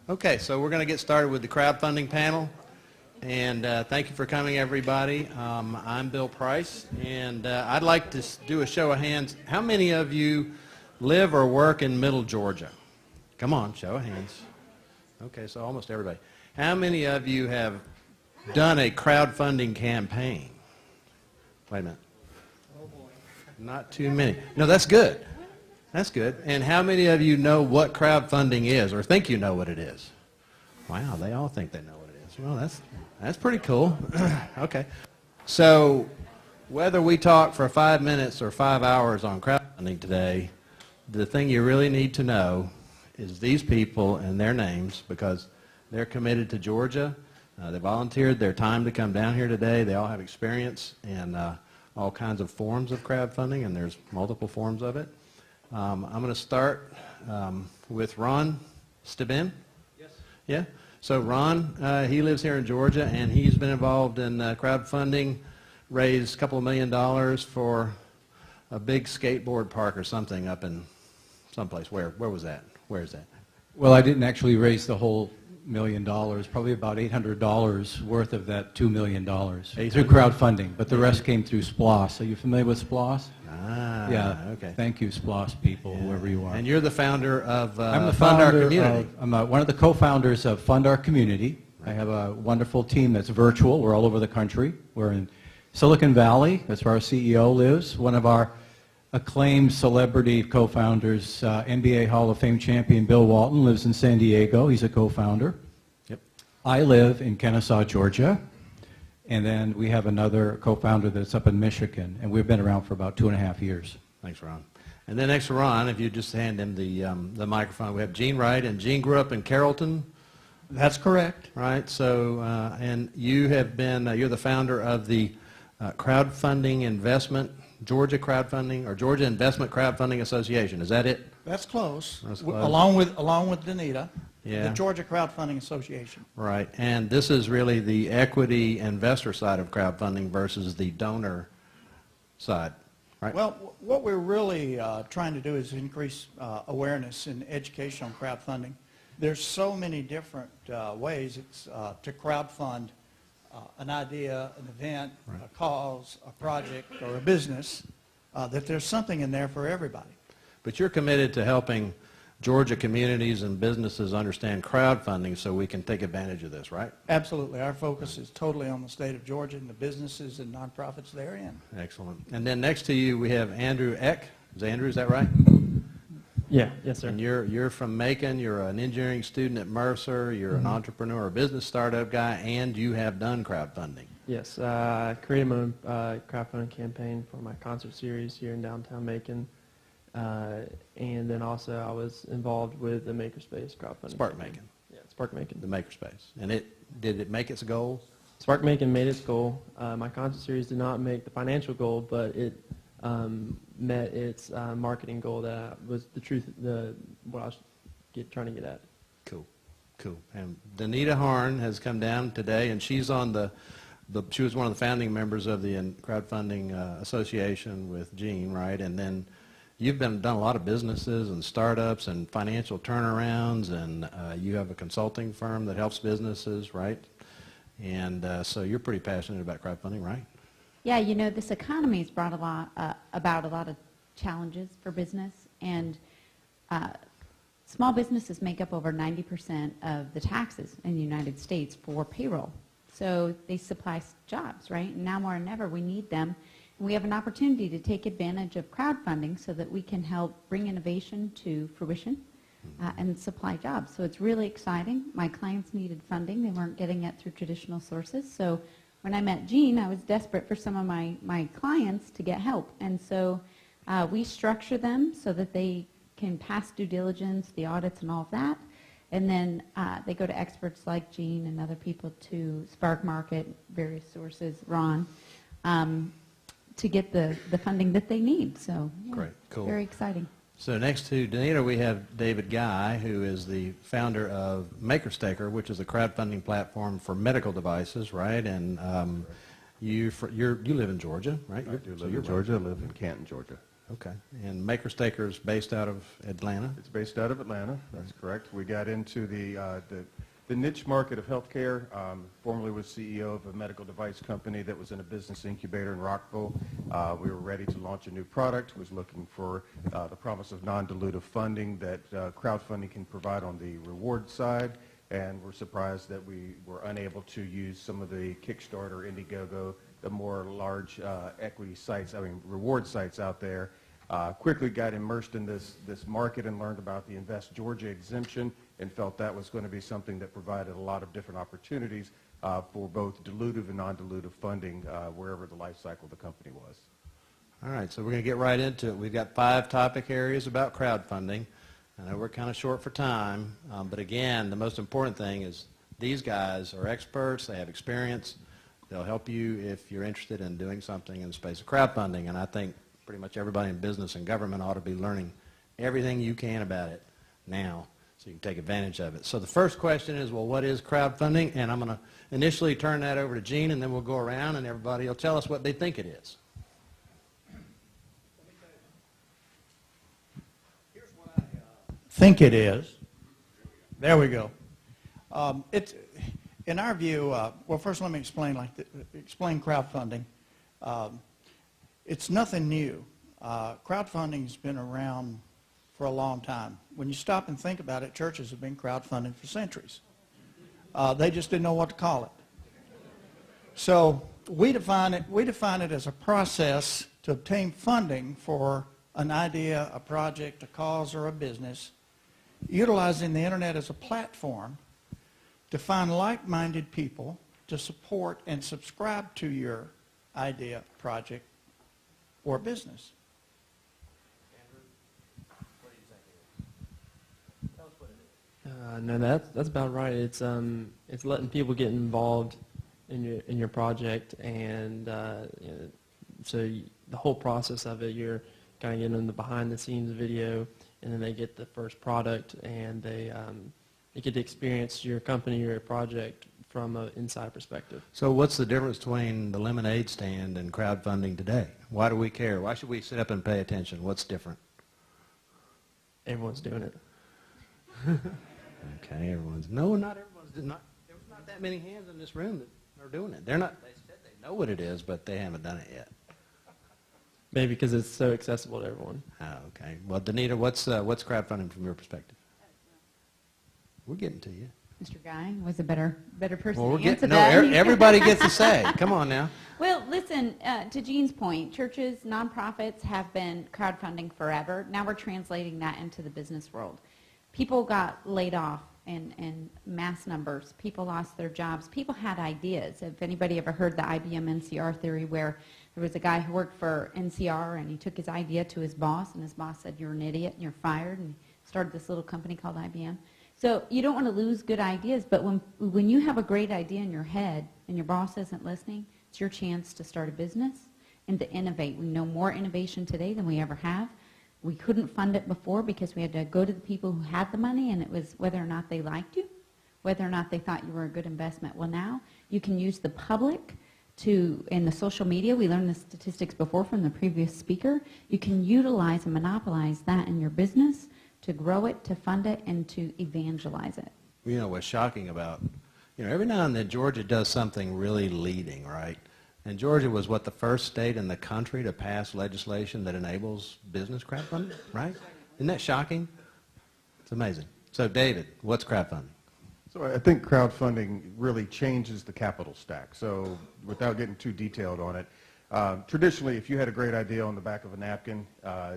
Okay, so we're going to get started with the crowdfunding panel. And thank you for coming, everybody. I'm Bill Price, and I'd like to do a show of hands. How many of you live or work in Middle Georgia? Come on, show of hands. Okay, so almost everybody. How many of you have done a crowdfunding campaign? Wait a minute. Oh boy. Not too many. No, that's good. That's good. And how many of you know what crowdfunding is or think you know what it is? Wow, they all think they know what it is. Well, that's pretty cool. Okay. So whether we talk for 5 minutes or 5 hours on crowdfunding today, the thing you really need to know is these people and their names, because they're committed to Georgia. They volunteered their time to come down here today. They all have experience in all kinds of forms of crowdfunding, and there's multiple forms of it. I'm going to start with Ron Stebin. Yes. Yeah? So Ron, he lives here in Georgia, and he's been involved in crowdfunding, raised a couple of $1 million for a big skateboard park or something up in someplace. Where was that? Where is that? Well, I didn't actually raise the whole $1 million, probably about $800 worth of that $2 million through crowdfunding, but the rest came through SPLOS. Are you familiar with SPLOS? Ah, yeah. Okay. Thank you, SPLOS people, whoever you are. And you're the founder of I'm the Fund Our founder Community. I'm one of the co-founders of Fund Our Community. Right. I have a wonderful team that's virtual. We're all over the country. We're in Silicon Valley. That's where our CEO lives. One of our acclaimed celebrity co-founders, NBA Hall of Fame champion Bill Walton, lives in San Diego. He's a co-founder. Yep. I live in Kennesaw, Georgia. And then we have another co-founder that's up in Michigan, and we've been around for about 2.5 years. Thanks, Ron. And then next to Ron, if you just hand him the microphone, we have Gene Wright, and Gene grew up in Carrollton. That's correct. Right. So, and you have been, you're the founder of the Crowdfunding Investment, Georgia Crowdfunding, or Georgia Investment Crowdfunding Association. Is that it? That's close. That's close. Along with Danita, Yeah. the Georgia Crowdfunding Association. Right. And this is really the equity investor side of crowdfunding versus the donor side. Right. Well, what we're really trying to do is increase awareness and education on crowdfunding. There's so many different ways to crowdfund an idea, an event, Right. a cause, a project, or a business, that there's something in there for everybody. But you're committed to helping Georgia communities and businesses understand crowdfunding so we can take advantage of this, right? Absolutely. Our focus is totally on the state of Georgia and the businesses and nonprofits therein. Excellent. And then next to you we have Andrew Eck. Is that right? Yeah, yes, sir. And you're from Macon. You're an engineering student at Mercer. You're an entrepreneur, a business startup guy, and you have done crowdfunding. Yes, I created my own crowdfunding campaign for my concert series here in downtown Macon. And then also I was involved with the Makerspace crowdfunding Spark campaign. Macon. Yeah, Spark Macon. The Makerspace. And did it make its goal? Spark Macon made its goal. My concert series did not make the financial goal, but it met its marketing goal that was what I was trying to get at. Cool. Cool. And Danita Harn has come down today, and she's on she was one of the founding members of the crowdfunding association with Gene, right? And then you've done a lot of businesses and startups and financial turnarounds, and you have a consulting firm that helps businesses, right? And so you're pretty passionate about crowdfunding, right? Yeah, you know, this economy's brought about a lot of challenges for business, and small businesses make up over 90% of the taxes in the United States for payroll. So they supply jobs, right? And now more than ever, we need them. And we have an opportunity to take advantage of crowdfunding so that we can help bring innovation to fruition and supply jobs. So it's really exciting. My clients needed funding. They weren't getting it through traditional sources. So when I met Gene, I was desperate for some of my clients to get help. And so we structure them so that they can pass due diligence, the audits and all of that. And then they go to experts like Gene and other people to Spark Market, various sources, Ron, to get the funding that they need. So yeah, Great, cool. Very exciting. So next to Danita, we have David Guy, who is the founder of MakerStaker, which is a crowdfunding platform for medical devices, right? And you live in Georgia, right? I do live in Georgia. I live in Canton, Georgia. Okay. And Maker Staker is based out of Atlanta? It's based out of Atlanta. That's correct. We got into the niche market of healthcare. Formerly was CEO of a medical device company that was in a business incubator in Rockville. We were ready to launch a new product. Was looking for the promise of non-dilutive funding that crowdfunding can provide on the reward side. And we're surprised that we were unable to use some of the Kickstarter, Indiegogo, the more large equity sites, reward sites out there. Quickly got immersed in this market and learned about the Invest Georgia exemption and felt that was going to be something that provided a lot of different opportunities for both dilutive and non-dilutive funding wherever the life cycle of the company was. All right, so we're going to get right into it. We've got 5 topic areas about crowdfunding. I know we're kind of short for time, but again, the most important thing is these guys are experts. They have experience. They'll help you if you're interested in doing something in the space of crowdfunding, and I think pretty much everybody in business and government ought to be learning everything you can about it now so you can take advantage of it. So the first question is, well, what is crowdfunding? And I'm going to initially turn that over to Gene, and then we'll go around and everybody will tell us what they think it is. Here's what I think it is. There we go. It's, in our view, well, first let me explain crowdfunding. It's nothing new. Crowdfunding's been around for a long time. When you stop and think about it, churches have been crowdfunding for centuries. They just didn't know what to call it. So we define it as a process to obtain funding for an idea, a project, a cause, or a business, utilizing the internet as a platform to find like-minded people to support and subscribe to your idea, project, or business. No, that's about right. It's letting people get involved in your project, and the whole process of it, you're kind of getting them the behind-the-scenes video, and then they get the first product, and they get to experience your company or your project from an inside perspective. So what's the difference between the lemonade stand and crowdfunding today? Why do we care? Why should we sit up and pay attention? What's different? Everyone's doing it. Okay, everyone's, no, not everyone's, there's not that many hands in this room that are doing it. They said they know what it is, but they haven't done it yet. Maybe because it's so accessible to everyone. Oh, okay. Well, Danita, what's crowdfunding from your perspective? We're getting to you. Mr. Guy was a better person Well, to answer no, that. everybody gets a say. Come on now. Well, listen, to Gene's point, churches, nonprofits have been crowdfunding forever. Now we're translating that into the business world. People got laid off in mass numbers. People lost their jobs. People had ideas. If anybody ever heard the IBM NCR theory, where there was a guy who worked for NCR and he took his idea to his boss, and his boss said, "You're an idiot and you're fired," and he started this little company called IBM. So you don't want to lose good ideas, but when you have a great idea in your head and your boss isn't listening, it's your chance to start a business and to innovate. We know more innovation today than we ever have. We couldn't fund it before because we had to go to the people who had the money, and it was whether or not they liked you, whether or not they thought you were a good investment. Well, now you can use the public in the social media. We learned the statistics before from the previous speaker. You can utilize and monopolize that in your business to grow it, to fund it, and to evangelize it. You know what's shocking about, every now and then Georgia does something really leading, right? And Georgia was, the first state in the country to pass legislation that enables business crowdfunding, right? Isn't that shocking? It's amazing. So, David, what's crowdfunding? So I think crowdfunding really changes the capital stack. So without getting too detailed on it, traditionally, if you had a great idea on the back of a napkin,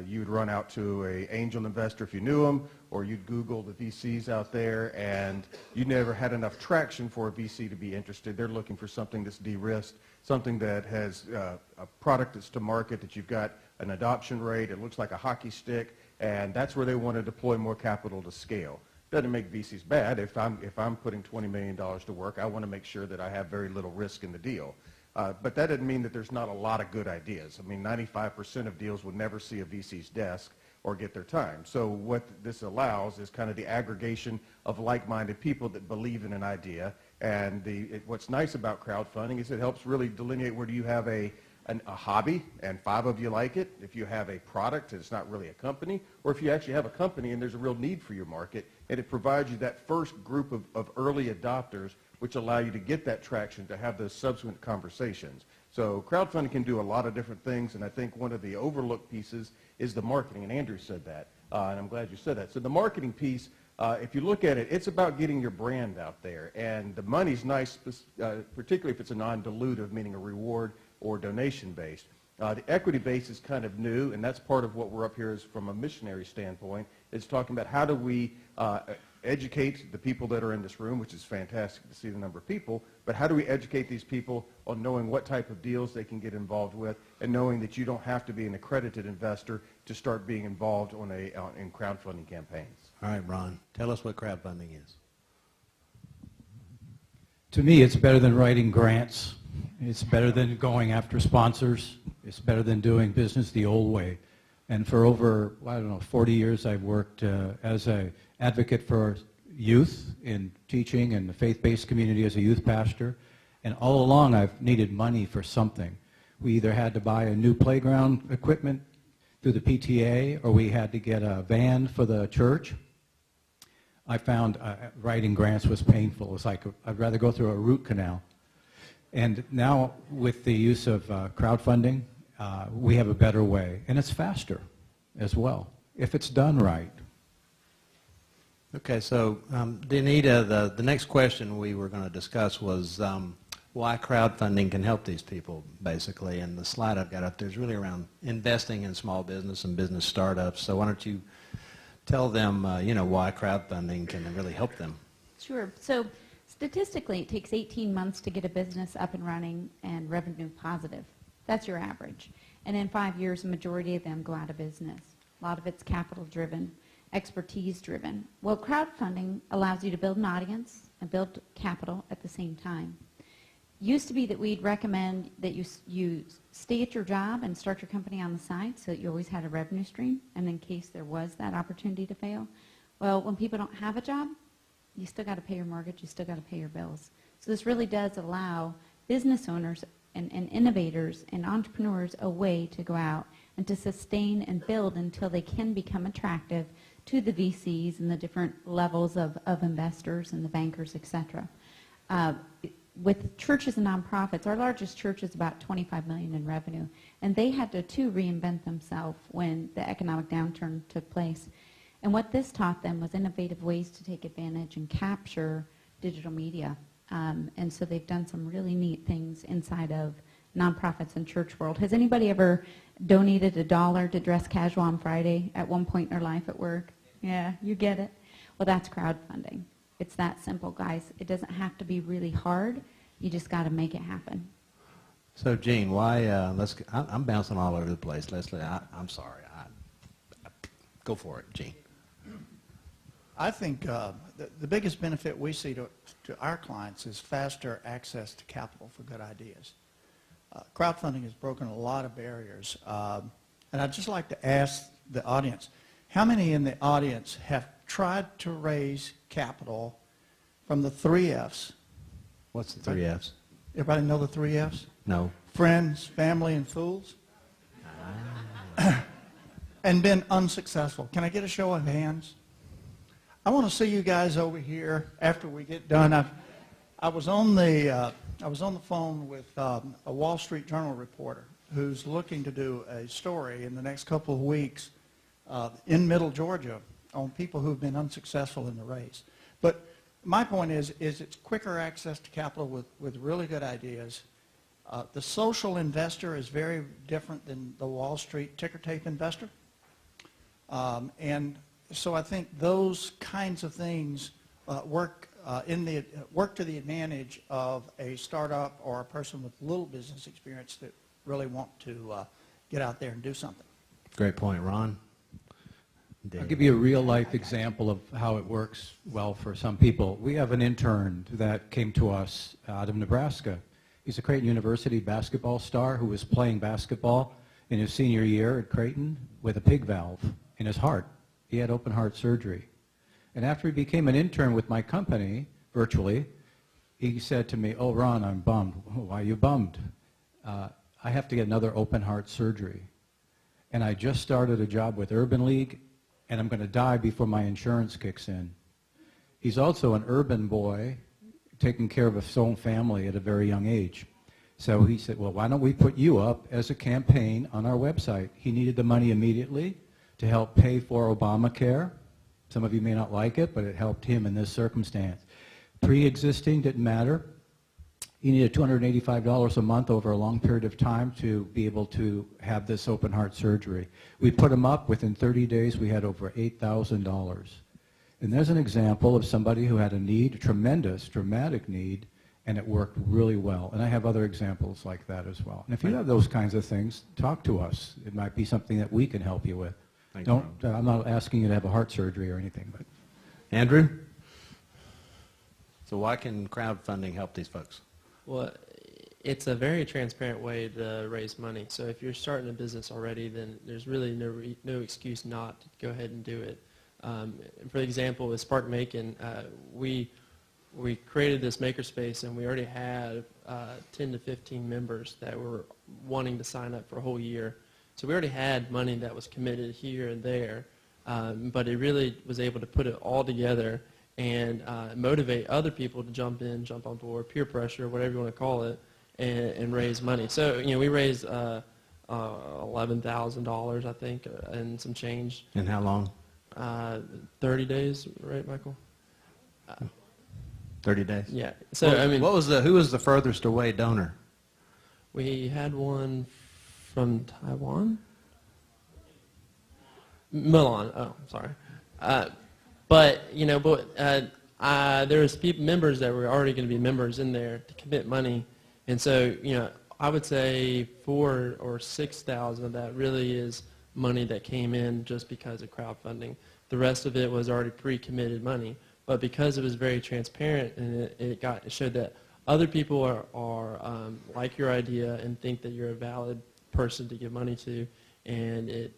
you'd run out to an angel investor if you knew them, or you'd Google the VCs out there, and you never had enough traction for a VC to be interested. They're looking for something that's de-risked, something that has a product that's to market, that you've got an adoption rate, it looks like a hockey stick, and that's where they want to deploy more capital to scale. Doesn't make VCs bad. If I'm putting $20 million to work, I want to make sure that I have very little risk in the deal. But that doesn't mean that there's not a lot of good ideas. I mean, 95% of deals would never see a VC's desk or get their time. So what this allows is kind of the aggregation of like-minded people that believe in an idea. And what's nice about crowdfunding is it helps really delineate where do you have a a hobby and 5 of you like it, if you have a product and it's not really a company, or if you actually have a company and there's a real need for your market, and it provides you that first group of early adopters which allow you to get that traction to have those subsequent conversations. So crowdfunding can do a lot of different things, and I think one of the overlooked pieces is the marketing, and Andrew said that, and I'm glad you said that. So the marketing piece, if you look at it, it's about getting your brand out there, and the money's nice, particularly if it's a non-dilutive, meaning a reward or donation-based. The equity base is kind of new, and that's part of what we're up here is from a missionary standpoint, is talking about how do we educate the people that are in this room, which is fantastic to see the number of people, but how do we educate these people on knowing what type of deals they can get involved with and knowing that you don't have to be an accredited investor to start being involved in crowdfunding campaigns. All right, Ron, tell us what crowdfunding is. To me, it's better than writing grants. It's better than going after sponsors. It's better than doing business the old way. And for over, I don't know, 40 years, I've worked as an advocate for youth in teaching in the faith-based community as a youth pastor. And all along, I've needed money for something. We either had to buy a new playground equipment through the PTA, or we had to get a van for the church. I found writing grants was painful. It was like I'd rather go through a root canal. And now with the use of crowdfunding, we have a better way. And it's faster as well, if it's done right. Okay, so Danita, the next question we were going to discuss was why crowdfunding can help these people, basically. And the slide I've got up there is really around investing in small business and business startups. So why don't you tell them, why crowdfunding can really help them? Sure. So statistically, it takes 18 months to get a business up and running and revenue positive. That's your average. And in 5 years, the majority of them go out of business. A lot of it's capital-driven, expertise-driven. Well, crowdfunding allows you to build an audience and build capital at the same time. Used to be that we'd recommend that you stay at your job and start your company on the side so that you always had a revenue stream, and in case there was that opportunity to fail. Well, when people don't have a job, you still got to pay your mortgage, you still got to pay your bills. So this really does allow business owners and innovators and entrepreneurs a way to go out and to sustain and build until they can become attractive to the VCs and the different levels of investors and the bankers, etc. With churches and nonprofits, our largest church is about $25 million in revenue, and they had to too reinvent themselves when the economic downturn took place. And what this taught them was innovative ways to take advantage and capture digital media. And so they've done some really neat things inside of nonprofits and church world. Has anybody ever donated $1 to dress casual on Friday at one point in their life at work? Yeah, you get it. Well, that's crowdfunding. It's that simple, guys. It doesn't have to be really hard. You just got to make it happen. So, Gene, why? I'm bouncing all over the place. Leslie, I'm sorry. Go for it, Gene. I think the biggest benefit we see to our clients is faster access to capital for good ideas. Crowdfunding has broken a lot of barriers. And I'd just like to ask the audience, how many in the audience have tried to raise capital from the 3 Fs? What's the 3 Fs? Everybody know the 3 Fs? No. Friends, family, and fools? And been unsuccessful. Can I get a show of hands? I want to see you guys over here after we get done. I was on the phone with a Wall Street Journal reporter who's looking to do a story in the next couple of weeks in Middle Georgia on people who've been unsuccessful in the race. But my point is it's quicker access to capital with really good ideas. The social investor is very different than the Wall Street ticker tape investor. And so I think those kinds of things work to the advantage of a startup or a person with little business experience that really want to get out there and do something. Great point, Ron. I'll give you a real-life example of how it works well for some people. We have an intern that came to us out of Nebraska. He's a Creighton University basketball star who was playing basketball in his senior year at Creighton with a pig valve in his heart. He had open heart surgery. And after he became an intern with my company, virtually, he said to me, "Oh, Ron, I'm bummed." "Why are you bummed?" I have to get another open heart surgery. And I just started a job with Urban League, and I'm going to die before my insurance kicks in. He's also an urban boy taking care of his own family at a very young age. So he said, well, why don't we put you up as a campaign on our website? He needed the money immediately to help pay for Obamacare. Some of you may not like it, but it helped him in this circumstance. Pre-existing didn't matter. He needed $285 a month over a long period of time to be able to have this open heart surgery. We put him up. Within 30 days, we had over $8,000. And there's an example of somebody who had a need, a tremendous, dramatic need, and it worked really well. And I have other examples like that as well. And if you have those kinds of things, talk to us. It might be something that we can help you with. I'm not asking you to have a heart surgery or anything. But Andrew? So why can crowdfunding help these folks? Well, it's a very transparent way to raise money. So if you're starting a business already, then there's really no excuse not to go ahead and do it. For example, with Spark Macon, we created this makerspace, and we already had 10 to 15 members that were wanting to sign up for a whole year. So we already had money that was committed here and there, but it really was able to put it all together and motivate other people to jump on board, peer pressure, whatever you want to call it, and raise money. So, we raised $11,000, I think, and some change. And how long? 30 days, right, Michael? 30 days? Yeah. So, who was the furthest away donor? We had one from Taiwan? Milan. Oh, sorry. But there was members that were already going to be members in there to commit money, and so I would say 4,000 or 6,000 of that really is money that came in just because of crowdfunding. The rest of it was already pre-committed money, but because it was very transparent and it showed that other people are like your idea and think that you're a valid person to give money to, and it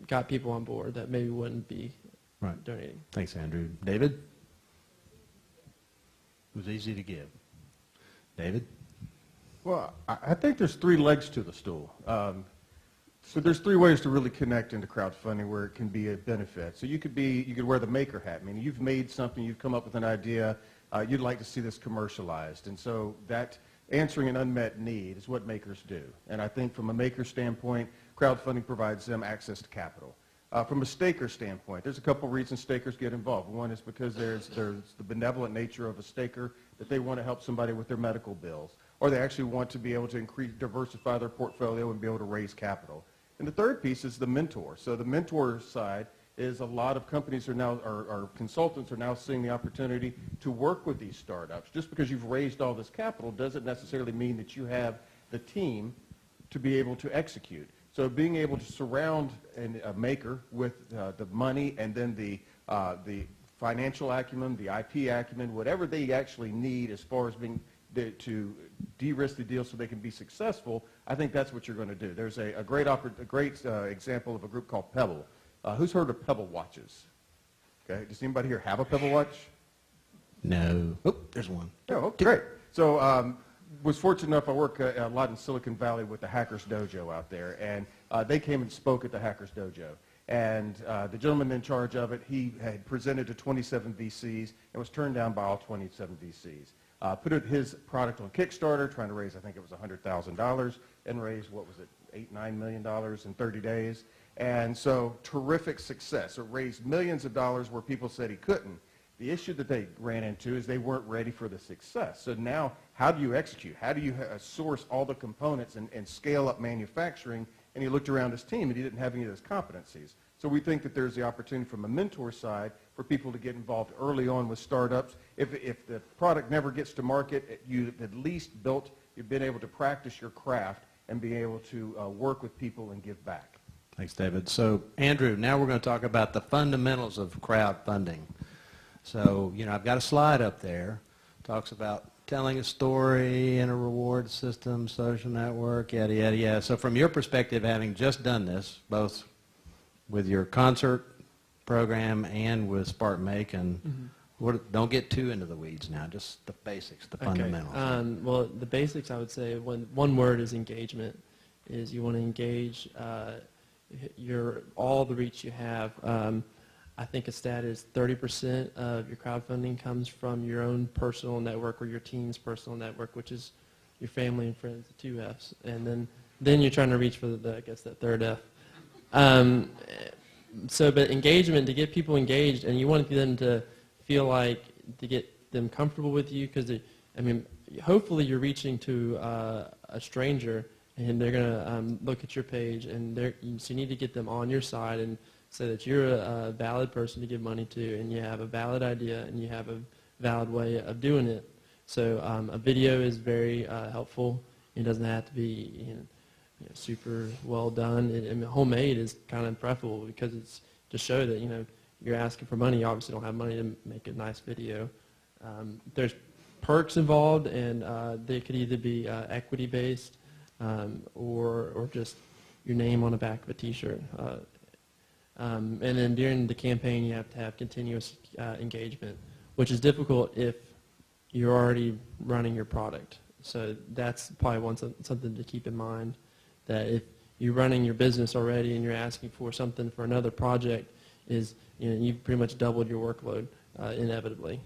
got people on board that maybe wouldn't be donating. Thanks, Andrew. David? It was easy to give. David? Well, I think there's 3 legs to the stool. So there's 3 ways to really connect into crowdfunding where it can be a benefit. So you could wear the maker hat. I mean, you've made something, you've come up with an idea, you'd like to see this commercialized. And so that answering an unmet need is what makers do. And I think from a maker standpoint, crowdfunding provides them access to capital. From a staker standpoint, there's a couple reasons stakers get involved. One is because there's the benevolent nature of a staker, that they want to help somebody with their medical bills, or they actually want to be able to diversify their portfolio and be able to raise capital. And the third piece is the mentor. So the mentor side is a lot of companies or consultants are now seeing the opportunity to work with these startups. Just because you've raised all this capital doesn't necessarily mean that you have the team to be able to execute. So being able to surround a maker with the money and then the financial acumen, the IP acumen, whatever they actually need as far as being to de-risk the deal so they can be successful, I think that's what you're going to do. There's a great example of a group called Pebble. Who's heard of Pebble watches? Okay, does anybody here have a Pebble watch? No. Oh, there's one. Oh, great. So was fortunate enough, I work a lot in Silicon Valley with the Hackers Dojo out there, and they came and spoke at the Hackers Dojo. And the gentleman in charge of it, he had presented to 27 VCs and was turned down by all 27 VCs. Put his product on Kickstarter, trying to raise, I think it was $100,000, and raised, what was it, $8-9 million in 30 days. And so terrific success. It raised millions of dollars where people said he couldn't. The issue that they ran into is they weren't ready for the success. So now, how do you execute? How do you source all the components and scale up manufacturing? And he looked around his team, and he didn't have any of those competencies. So we think that there's the opportunity from a mentor side for people to get involved early on with startups. If the product never gets to market, you've at least you've been able to practice your craft and be able to work with people and give back. Thanks, David. So, Andrew, now we're going to talk about the fundamentals of crowdfunding. So, I've got a slide up there. Talks about telling a story and a reward system, social network, yada, yada, yada. So from your perspective, having just done this, both with your concert program and with Spark Macon, Don't get too into the weeds now, just the basics, the fundamentals. Well, the basics, I would say, one word is engagement, is you want to engage all the reach you have. I think a stat is 30% of your crowdfunding comes from your own personal network or your team's personal network, which is your family and friends, the 2 Fs. And then you're trying to reach for I guess, that third F. But engagement, to get people engaged, and you want them to feel like, to get them comfortable with you, because, hopefully you're reaching to a stranger, and they're going to look at your page, and so you need to get them on your side and say that you're a valid person to give money to, and you have a valid idea, and you have a valid way of doing it. So a video is very helpful. It doesn't have to be super well done. Homemade is kind of preferable, because it's to show that you're asking for money. You obviously don't have money to make a nice video. There's perks involved, and they could either be equity based or just your name on the back of a T-shirt. And then during the campaign, you have to have continuous engagement, which is difficult if you're already running your product. So that's probably something to keep in mind, that if you're running your business already and you're asking for something for another project, you've pretty much doubled your workload inevitably.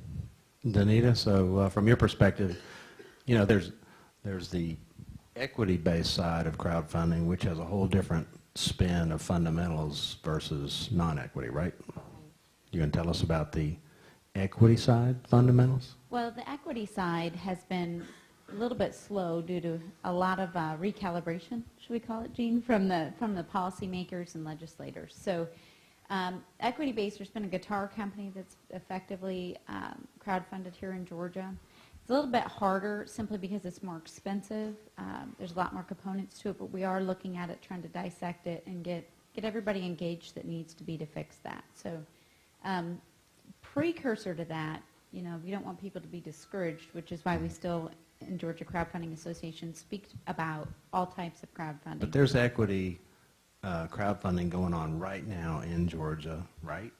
Danita, so from your perspective, there's the equity-based side of crowdfunding, which has a whole different spin of fundamentals versus non-equity, right? You can tell us about the equity side fundamentals? Well, the equity side has been a little bit slow due to a lot of recalibration, should we call it, Gene, from the policymakers and legislators. So equity-based, there's been a guitar company that's effectively crowdfunded here in Georgia. It's a little bit harder simply because it's more expensive. There's a lot more components to it, but we are looking at it, trying to dissect it and get everybody engaged that needs to be to fix that. So precursor to that, we don't want people to be discouraged, which is why we still, in Georgia Crowdfunding Association, speak about all types of crowdfunding. But there's equity crowdfunding going on right now in Georgia, right?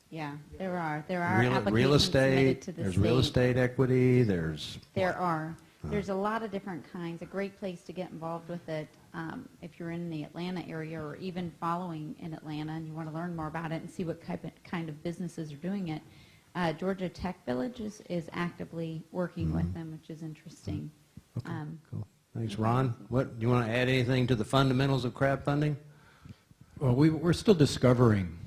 Yeah, there are. There are Real applications submitted estate, to the there's state. real estate equity, there's... There are. There's a lot of different kinds. A great place to get involved with it, if you're in the Atlanta area or even following in Atlanta and you want to learn more about it and see what kind of businesses are doing it, Georgia Tech Village is actively working with them, which is interesting. Okay, cool. Thanks, Ron. Do you want to add anything to the fundamentals of crowdfunding? Well, we're still discovering.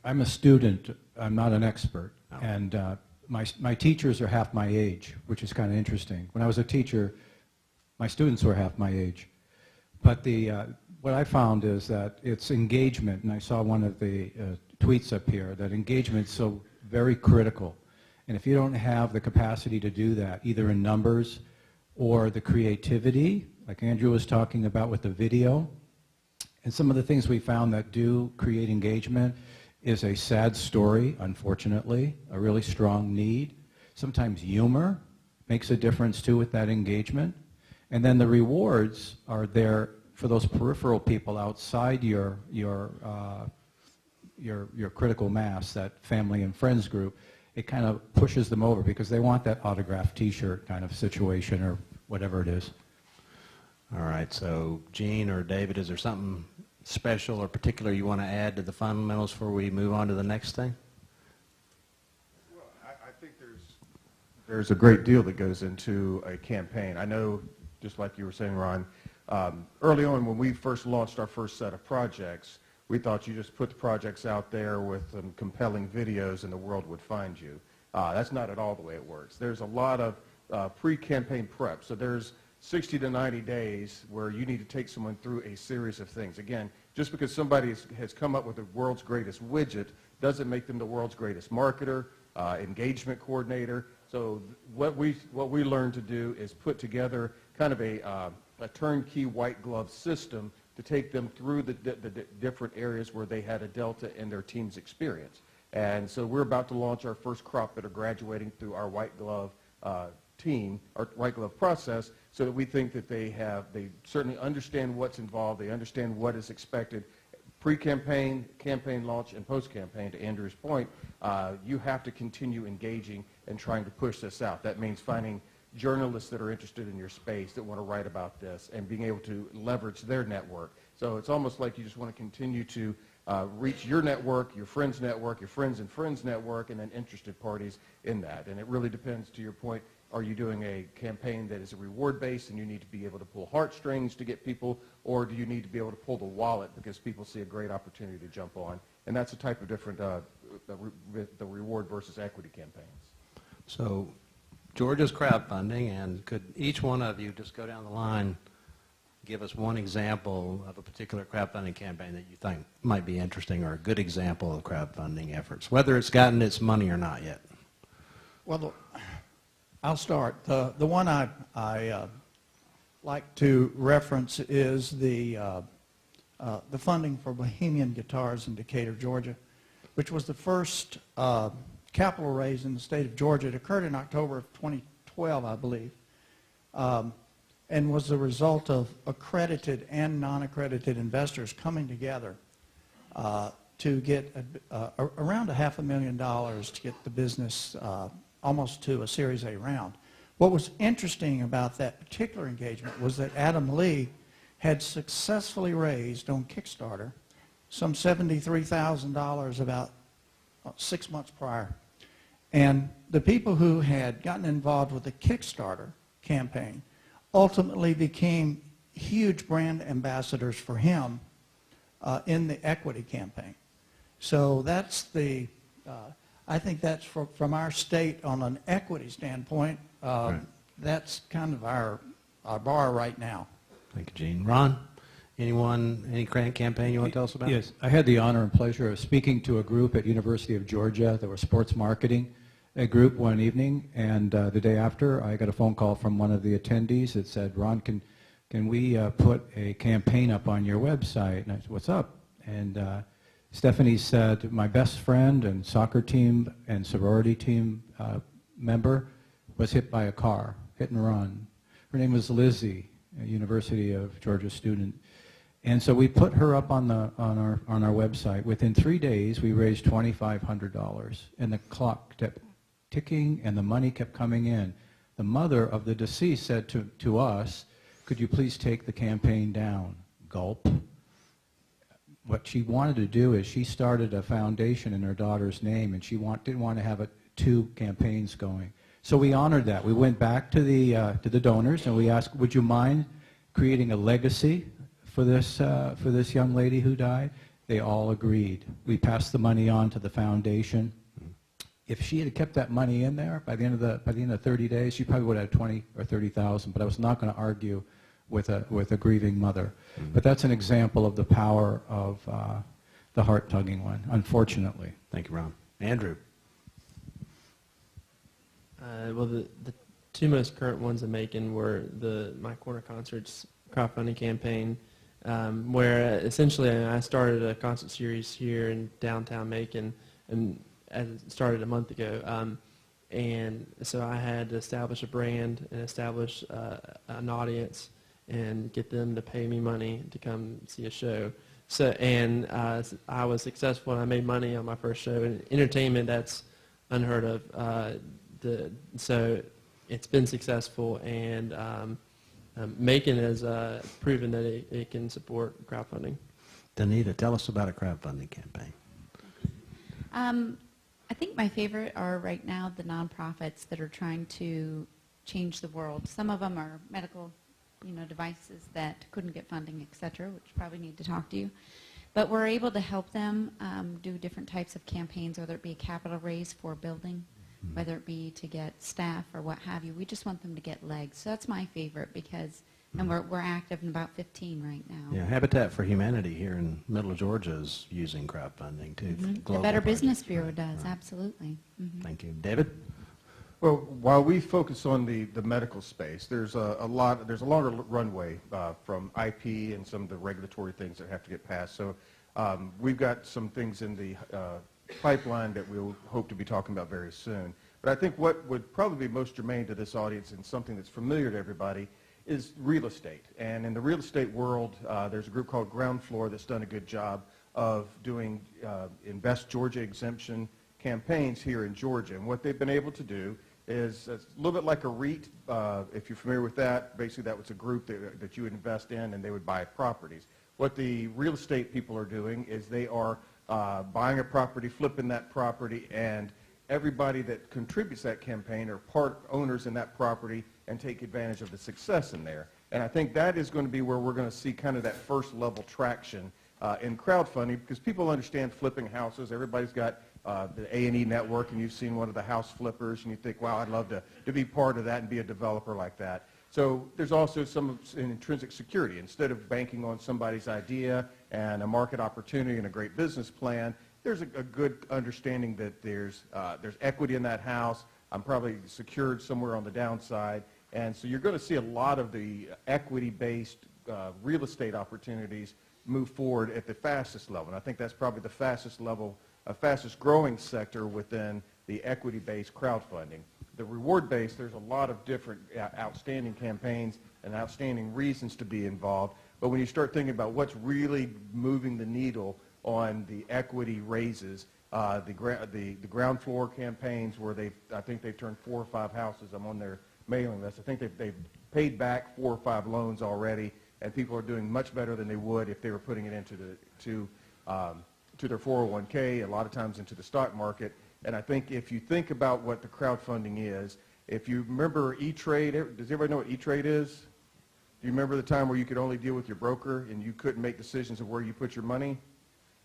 I'm a student. I'm not an expert. Oh. And my teachers are half my age, which is kind of interesting. When I was a teacher, my students were half my age. But what I found is that it's engagement, and I saw one of the tweets up here, that engagement is so very critical. And if you don't have the capacity to do that, either in numbers or the creativity, like Andrew was talking about with the video, and some of the things we found that do create engagement is a sad story, unfortunately, a really strong need. Sometimes humor makes a difference too with that engagement. And then the rewards are there for those peripheral people outside your critical mass, that family and friends group. It kind of pushes them over because they want that autographed T-shirt kind of situation or whatever it is. All right, so Gene or David, is there something special or particular you want to add to the fundamentals before we move on to the next thing? Well, I think there's a great deal that goes into a campaign. I know, just like you were saying, Ron, early on when we first launched our first set of projects, we thought you just put the projects out there with some compelling videos and the world would find you. That's not at all the way it works. There's a lot of pre-campaign prep. So there's 60 to 90 days where you need to take someone through a series of things. Again, just because somebody has come up with the world's greatest widget doesn't make them the world's greatest marketer, engagement coordinator. So what we learned to do is put together kind of a turnkey white glove system to take them through the different areas where they had a delta in their team's experience. And so we're about to launch our first crop that are graduating through our white glove team, our white glove process, so that we think that they certainly understand what's involved, they understand what is expected, pre-campaign, campaign launch, and post-campaign, to Andrew's point, you have to continue engaging and trying to push this out. That means finding journalists that are interested in your space that want to write about this and being able to leverage their network. So it's almost like you just want to continue to reach your network, your friends' network, your friends' and friends' network, and then interested parties in that. And it really depends, to your point, are you doing a campaign that is a reward-based and you need to be able to pull heartstrings to get people, or do you need to be able to pull the wallet because people see a great opportunity to jump on? And that's a type of different, the reward versus equity campaigns. So Georgia's crowdfunding, and could each one of you just go down the line, give us one example of a particular crowdfunding campaign that you think might be interesting or a good example of crowdfunding efforts, whether it's gotten its money or not yet? Well, I'll start. The one I like to reference is the funding for Bohemian Guitars in Decatur, Georgia, which was the first capital raise in the state of Georgia. It occurred in October of 2012, I believe, and was the result of accredited and non-accredited investors coming together to get around $500,000 to get the business almost to a Series A round. What was interesting about that particular engagement was that Adam Lee had successfully raised on Kickstarter some $73,000 about 6 months prior. And the people who had gotten involved with the Kickstarter campaign ultimately became huge brand ambassadors for him in the equity campaign. So that's the, I think that's from our state on an equity standpoint, Right. That's kind of our bar right now. Thank you, Gene. Ron, any campaign you want to tell us about? Yes, I had the honor and pleasure of speaking to a group at University of Georgia. There was sports marketing, a group one evening, and the day after I got a phone call from one of the attendees that said, Ron, can we put a campaign up on your website? And I said, what's up? And Stephanie said, my best friend and soccer team and sorority team member was hit by a car, hit and run. Her name was Lizzie, a University of Georgia student. And so we put her up on our website. Within 3 days, we raised $2,500, and the clock kept ticking, and the money kept coming in. The mother of the deceased said to us, could you please take the campaign down? Gulp. What she wanted to do is she started a foundation in her daughter's name, and she didn't want to have two campaigns going. So we honored that. We went back to the donors, and we asked, would you mind creating a legacy for this young lady who died? They all agreed. We passed the money on to the foundation. If she had kept that money in there by the end of 30 days, she probably would have had 20 or 30,000. But I was not going to argue with a grieving mother. But that's an example of the power of the heart-tugging one, unfortunately. Thank you, Ron. Andrew. Well, the two most current ones I'm making were the My Corner Concerts crowdfunding campaign, where essentially I started a concert series here in downtown Macon, and it started a month ago. And so I had to establish a brand and establish an audience and get them to pay me money to come see a show. So, and I was successful, and I made money on my first show. And entertainment, that's unheard of. So it's been successful, and Macon has proven that it can support crowdfunding. Danita, tell us about a crowdfunding campaign. I think my favorite are right now the nonprofits that are trying to change the world. Some of them are medical, devices that couldn't get funding, et cetera, which probably need to talk to you. But we're able to help them do different types of campaigns, whether it be a capital raise for a building, whether it be to get staff or what have you. We just want them to get legs. So that's my favorite because, and we're active in about 15 right now. Yeah, Habitat for Humanity here in Middle Georgia is using crowdfunding too. The Better Business Bureau does, absolutely. Thank you. David? Well, while we focus on the medical space, there's a longer runway from IP and some of the regulatory things that have to get passed. So we've got some things in the pipeline that we'll hope to be talking about very soon. But I think what would probably be most germane to this audience and something that's familiar to everybody is real estate. And in the real estate world, there's a group called Ground Floor that's done a good job of doing Invest Georgia exemption campaigns here in Georgia. And what they've been able to do is it's a little bit like a REIT. If you're familiar with that, basically that was a group that you would invest in and they would buy properties. What the real estate people are doing is they are buying a property, flipping that property, and everybody that contributes that campaign are part owners in that property and take advantage of the success in there. And I think that is going to be where we're going to see kind of that first level traction in crowdfunding, because people understand flipping houses. Everybody's got the A&E network, and you've seen one of the house flippers, and you think, wow, I'd love to be part of that and be a developer like that. So there's also some intrinsic security. Instead of banking on somebody's idea and a market opportunity and a great business plan, there's a good understanding that there's equity in that house. I'm probably secured somewhere on the downside. And so you're going to see a lot of the equity-based real estate opportunities move forward at the fastest level. And I think that's probably the fastest level, fastest growing sector within the equity-based crowdfunding. The reward-based, there's a lot of different outstanding campaigns and outstanding reasons to be involved. But when you start thinking about what's really moving the needle on the equity raises, the ground floor campaigns where I think they've turned 4 or 5 houses. I'm on their mailing list. I think they've paid back 4 or 5 loans already, and people are doing much better than they would if they were putting it into to their 401k, a lot of times into the stock market. And I think if you think about what the crowdfunding is, if you remember E-Trade, does everybody know what E-Trade is? Do you remember the time where you could only deal with your broker and you couldn't make decisions of where you put your money?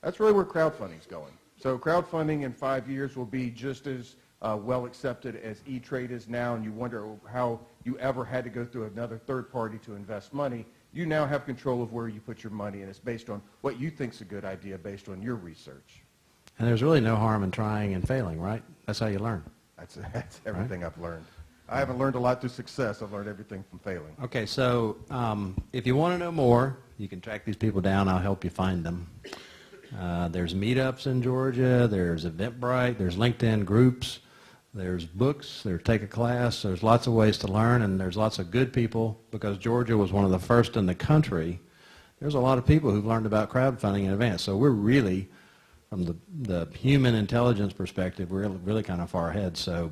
That's really where crowdfunding is going. So crowdfunding in 5 years will be just as well accepted as E-Trade is now, and you wonder how you ever had to go through another third party to invest money. You now have control of where you put your money, and it's based on what you think is a good idea based on your research. And there's really no harm in trying and failing, right? That's how you learn. That's everything I've learned. I haven't learned a lot through success. I've learned everything from failing. Okay, so if you want to know more, you can track these people down. I'll help you find them. There's meetups in Georgia. There's Eventbrite. There's LinkedIn groups. There's books. There's Take a Class. There's lots of ways to learn, and there's lots of good people. Because Georgia was one of the first in the country, there's a lot of people who've learned about crowdfunding in advance. So we're really, from the human intelligence perspective, we're really kind of far ahead. So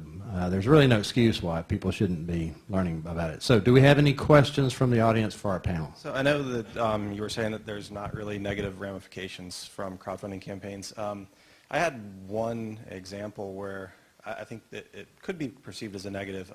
there's really no excuse why people shouldn't be learning about it. So do we have any questions from the audience for our panel? So I know that you were saying that there's not really negative ramifications from crowdfunding campaigns. I had one example where I think that it could be perceived as a negative.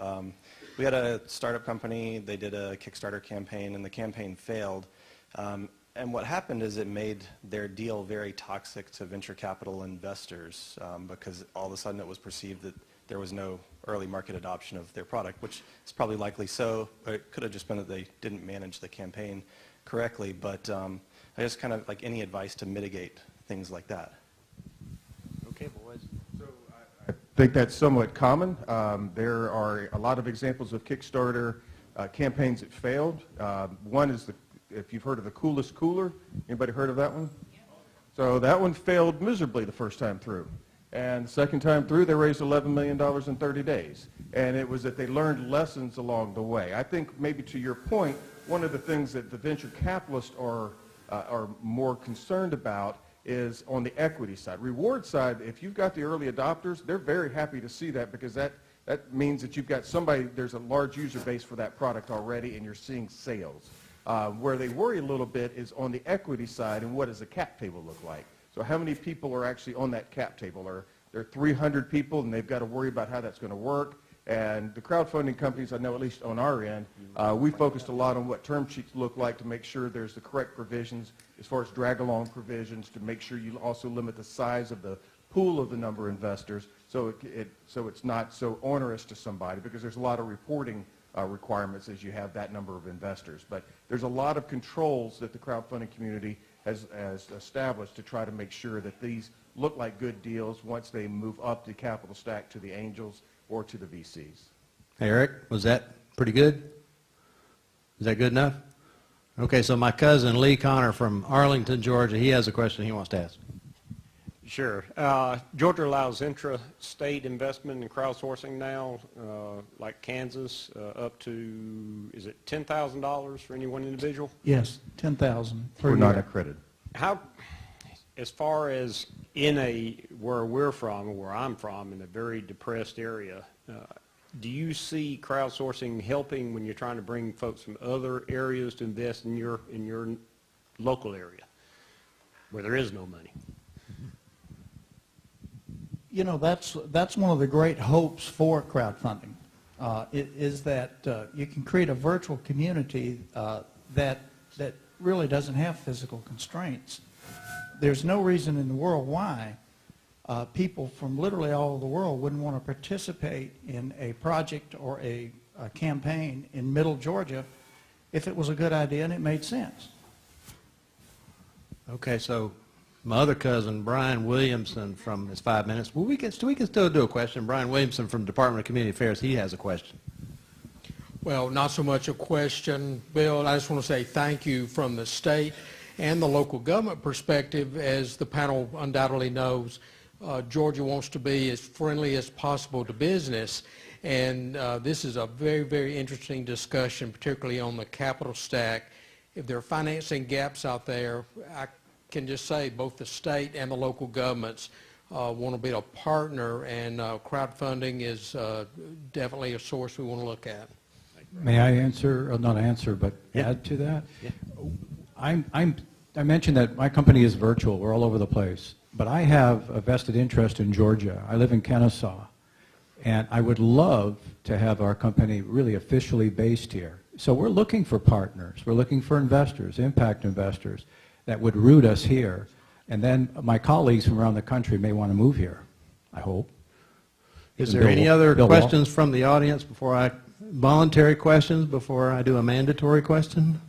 We had a startup company. They did a Kickstarter campaign, and the campaign failed. And what happened is it made their deal very toxic to venture capital investors because all of a sudden it was perceived that there was no early market adoption of their product, which is probably likely so. But it could have just been that they didn't manage the campaign correctly. But I just kind of like any advice to mitigate things like that. Okay, boys. So I think that's somewhat common. There are a lot of examples of Kickstarter campaigns that failed. One is if you've heard of the Coolest Cooler. Anybody heard of that one? Yeah. So that one failed miserably the first time through. And the second time through, they raised $11 million in 30 days. And it was that they learned lessons along the way. I think maybe to your point, one of the things that the venture capitalists are more concerned about is on the equity side. Reward side, if you've got the early adopters, they're very happy to see that because that means that you've got somebody, there's a large user base for that product already, and you're seeing sales. Where they worry a little bit is on the equity side, and what does the cap table look like? So how many people are actually on that cap table? Are there 300 people, and they've got to worry about how that's going to work? And the crowdfunding companies, I know at least on our end, we focused a lot on what term sheets look like to make sure there's the correct provisions as far as drag-along provisions to make sure you also limit the size of the pool of the number of investors so it's not so onerous to somebody, because there's a lot of reporting requirements as you have that number of investors. But there's a lot of controls that the crowdfunding community has established to try to make sure that these look like good deals once they move up the capital stack to the angels or to the VCs. Hey, Eric, was that pretty good? Is that good enough? Okay, so my cousin Lee Connor from Arlington, Georgia, he has a question he wants to ask. Sure. Georgia allows intra-state investment in crowdsourcing now, like Kansas, up to, is it $10,000 for any one individual? Yes, 10,000 per We're year. not accredited. How, as far as where we're from, or where I'm from, in a very depressed area, do you see crowdsourcing helping when you're trying to bring folks from other areas to invest in your local area where there is no money? You know, that's one of the great hopes for crowdfunding, is that you can create a virtual community that really doesn't have physical constraints. There's no reason in the world why people from literally all over the world wouldn't want to participate in a project or a campaign in Middle Georgia if it was a good idea and it made sense. Okay, so my other cousin, Brian Williamson from his 5 minutes. Well, we can still do a question. Brian Williamson from Department of Community Affairs, he has a question. Well, not so much a question, Bill. I just want to say thank you from the state and the local government perspective. As the panel undoubtedly knows, Georgia wants to be as friendly as possible to business, and this is a very, very interesting discussion, particularly on the capital stack. If there are financing gaps out there, I can just say both the state and the local governments want to be a partner, and crowdfunding is definitely a source we want to look at. May I answer, or not answer, but add to that? Yeah. I mentioned that my company is virtual. We're all over the place. But I have a vested interest in Georgia. I live in Kennesaw. And I would love to have our company really officially based here. So we're looking for partners. We're looking for investors, impact investors, that would root us here. And then my colleagues from around the country may want to move here, I hope. Is there any other questions from the audience voluntary questions before I do a mandatory question?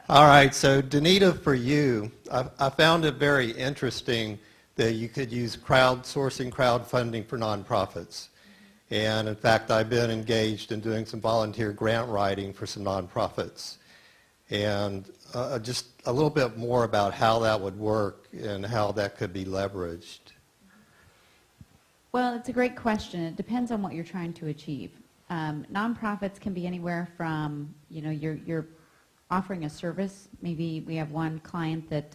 All right, so Danita, for you, I found it very interesting that you could use crowdfunding for nonprofits. And in fact, I've been engaged in doing some volunteer grant writing for some nonprofits. And just a little bit more about how that would work and how that could be leveraged. Well, it's a great question. It depends on what you're trying to achieve. Nonprofits can be anywhere from, you're offering a service. Maybe we have one client that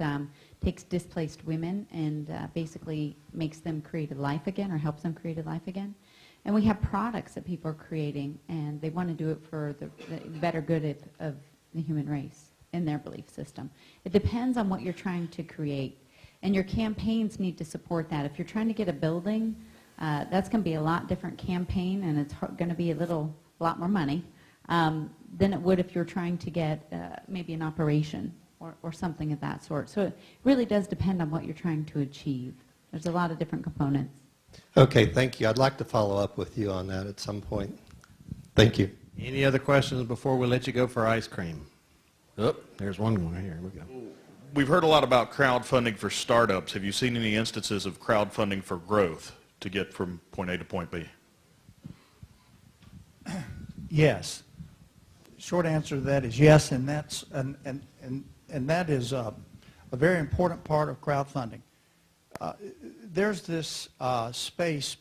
takes displaced women and basically makes them create a life again, or helps them create a life again. And we have products that people are creating, and they want to do it for the better good of the human race in their belief system. It depends on what you're trying to create, and your campaigns need to support that. If you're trying to get a building, that's going to be a lot different campaign, and it's going to be a lot more money than it would if you're trying to get maybe an operation or something of that sort. So it really does depend on what you're trying to achieve. There's a lot of different components. Okay, thank you. I'd like to follow up with you on that at some point. Thank you. Any other questions before we let you go for ice cream? Oh, there's one more here. Here we go. We've heard a lot about crowdfunding for startups. Have you seen any instances of crowdfunding for growth to get from point A to point B? Yes. Short answer to that is yes, and that's and that is a very important part of crowdfunding. There's this space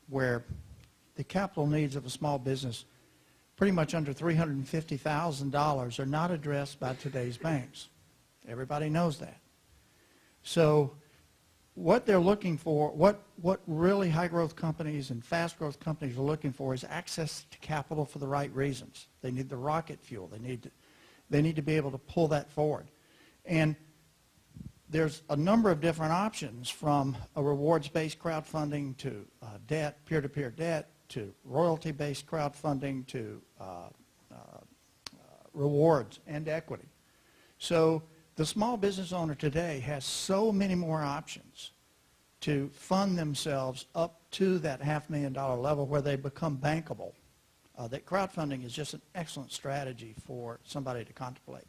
where the capital needs of a small business, pretty much under $350,000, are not addressed by today's banks. Everybody knows that. So what they're looking for, what really high-growth companies and fast-growth companies are looking for is access to capital for the right reasons. They need the rocket fuel. They need to be able to pull that forward. And there's a number of different options, from a rewards-based crowdfunding to debt, peer-to-peer debt, to royalty-based crowdfunding, to rewards and equity. So the small business owner today has so many more options to fund themselves up to that $500,000 level where they become bankable, that crowdfunding is just an excellent strategy for somebody to contemplate.